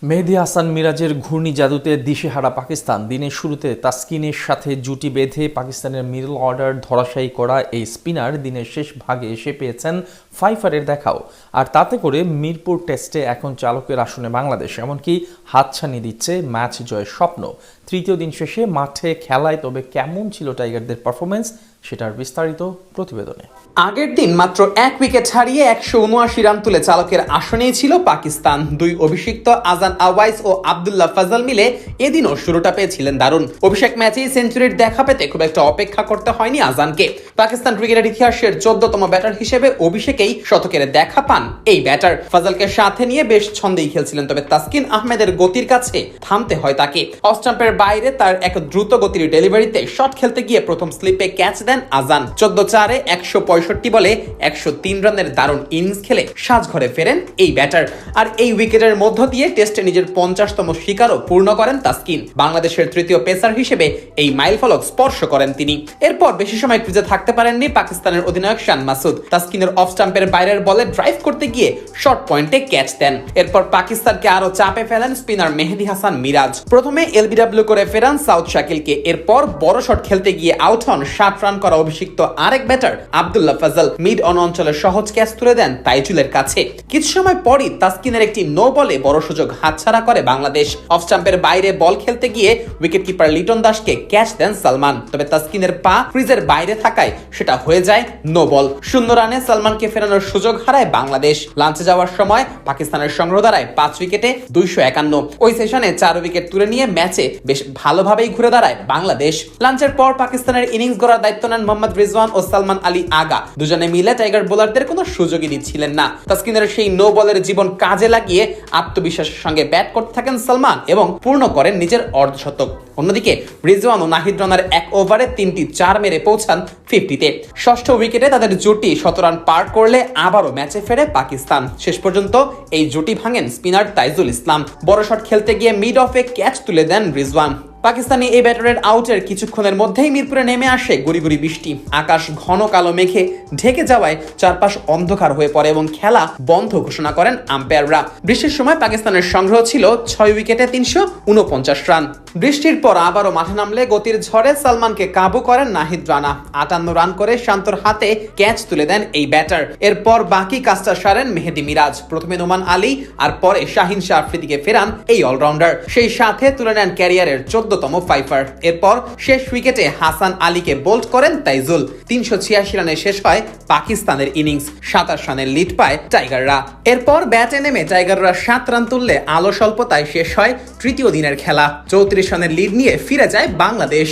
মেহেদী হাসান মিরাজের ঘূর্ণি জাদুতে দিশেহারা পাকিস্তান। দিনের শুরুতে তাসকিনের সাথে জুটি বেঁধে পাকিস্তানের মিডল অর্ডার ধরাশায়ী করা এই স্পিনার দিনের শেষ ভাগে এসে পেয়েছেন ফাইফারের দেখাও। আর তাতে করে মিরপুর টেস্টে এখন চালকের আসনে বাংলাদেশ, এমনকি হাতছানি দিচ্ছে ম্যাচ জয়ের স্বপ্ন। তৃতীয় দিন শেষে মাঠে খেলায় তবে কেমন ছিল টাইগারদের পারফরমেন্স, সেটার বিস্তারিত প্রতিবেদনে। আগের দিন মাত্র 1 উইকেট হারিয়ে 179 রান তুলে চালকের আসনেই ছিল পাকিস্তান। দুই অভিষিক্ত আজান আওয়াইস ও আব্দুল্লাহ ফাজল মিলে এদিনও শুরুটা পেয়েছিলেন দারুণ। অভিষেক ম্যাচেই সেঞ্চুরির দেখা পেতে খুব একটা অপেক্ষা করতে হয়নি আজানকে। পাকিস্তান ক্রিকেটের ইতিহাসের 14তম ব্যাটার হিসেবে অভিষেকেই শতকের দেখা পান এই ব্যাটার। ফাজলকে সাথে নিয়ে বেশ ছন্দেই খেলছিলেন, তবে তাসকিন আহমেদের গতির কাছে থামতে হয় তাকে। অফ স্টাম্পের বাইরে তার এক দ্রুত গতির ডেলিভারিতে শট খেলতে গিয়ে প্রথম স্লিপে ক্যাচ দেন আজান। 14-4-এ 165 বলে 103 রানের দারুণ ইনিংস খেলে সাজঘরে ফেরেন এই ব্যাটার। আর এই উইকেটের মধ্য দিয়ে টেস্টে নিজের 50তম শিকারও পূর্ণ করেন তাসকিন। বাংলাদেশের তৃতীয় পেসার হিসেবে এই মাইলফলক স্পর্শ করেন তিনি। এরপর বেশি সময় ক্রিজে থাকতে পারেননি পাকিস্তানের অধিনায়ক শান মাসুদ। তাসকিনের অফ স্টাম্পের বাইরের বলে ড্রাইভ করতে গিয়ে শর্ট পয়েন্টে ক্যাচ দেন। এরপর পাকিস্তানকে আরো চাপে ফেলেন স্পিনার মেহেদী হাসান মিরাজ। প্রথমে এলবিডব্লিউ করে ফেরান সাউথ শাকিলকে। এরপর বড় শট খেলতে গিয়ে আউট হন 60 রান করা অভিষিক্ত আরেক ব্যাটার আব্দুল্লাহ ফাজল। মিড অন অঞ্চলে সহজ ক্যাচ তুলে দেন তাইজুলের কাছে। কিছু সময় পরই তাসকিনের একটি নো বলে বড় সুযোগ হাতছাড়া করে বাংলাদেশ। অফ স্টাম্পের বাইরে বল খেলতে গিয়ে উইকেট কিপার লিটন দাসকে ক্যাচ দেন সালমান, তবে তাসকিনের পা ক্রিজের বাইরে থাকায় সেটা হয়ে যায় নো বল। 0 রানে সালমানকে ফেরানোর সুযোগ হারায় বাংলাদেশ। লাঞ্চে যাওয়ার সময় পাকিস্তানের সংগ্রহ দাঁড়ায় 5 উইকেটে 251। ওই সেশনে 4 উইকেট তুলে নিয়ে ম্যাচে বেশ ভালোভাবেই ঘুরে দাঁড়ায় বাংলাদেশ। লাঞ্চের পর পাকিস্তানের ইনিংস গড়ার দায়িত্ব নেন মোহাম্মদ রিজওয়ান ও সালমান আলী আগা। দুজনে মিলে টাইগার বোলারদের কোনো সুযোগই দিচ্ছিলেন না। তাসকিনের সেই নো বলের জীবন কাজে লাগিয়ে আত্মবিশ্বাসের সঙ্গে ব্যাট করতে থাকেন সালমান এবং পূর্ণ করেন নিজের অর্ধশতক। অন্যদিকে রিজওয়ান ও নাহিদ রানার 1 ওভারে 3টি 4 মেরে পৌঁছান 50-তে। ষষ্ঠ উইকেটে তাদের জুটি 17 রান পার করলে আবারও ম্যাচে ফেরে পাকিস্তান। শেষ পর্যন্ত এই জুটি ভাঙেন স্পিনার তাইজুল ইসলাম। বড় শট খেলতে গিয়ে মিড অফে ক্যাচ তুলে দেন রিজওয়ান। পাকিস্তানি এই ব্যাটারের আউটের কিছুক্ষণের মধ্যেই মিরপুরে নেমে আসে গুড়ি গুড়ি বৃষ্টি। আকাশ ঘন কালো মেঘে ঢেকে যাওয়ায় চারপাশ অন্ধকার হয়ে পড়ে এবং খেলা বন্ধ ঘোষণা করেন আম্পায়াররা। বৃষ্টির সময় পাকিস্তানের সংগ্রহ ছিল 6 উইকেটে 349 রান। বৃষ্টির পর আবারও মাঠে নামলে গতির ঝড়ে সালমানকে কাবু করেন নাহিদ রানা। 58 রান করে শান্তর হাতে ক্যাচ তুলে দেন এই ব্যাটার। এরপর বাকি কাজটা সারেন মেহেদী মিরাজ। প্রথমে নোমান আলী আর পরে শাহিন শাহ আফ্রিদিকে ফেরান এই অলরাউন্ডার। সেই সাথে তুলে নেন ক্যারিয়ারের 14তম ফাইফার। এরপর শেষ উইকেটে হাসান আলীকে বোল্ড করেন তাইজুল। 386 রানে শেষ হয় পাকিস্তানের ইনিংস। 27 রানের লিড পায় টাইগাররা। এরপর ব্যাটে নেমে টাইগাররা 7 রান তুললে আলো স্বল্পতায় শেষ হয় তৃতীয় দিনের খেলা। 34 রানের লিড নিয়ে ফিরে যায় বাংলাদেশ।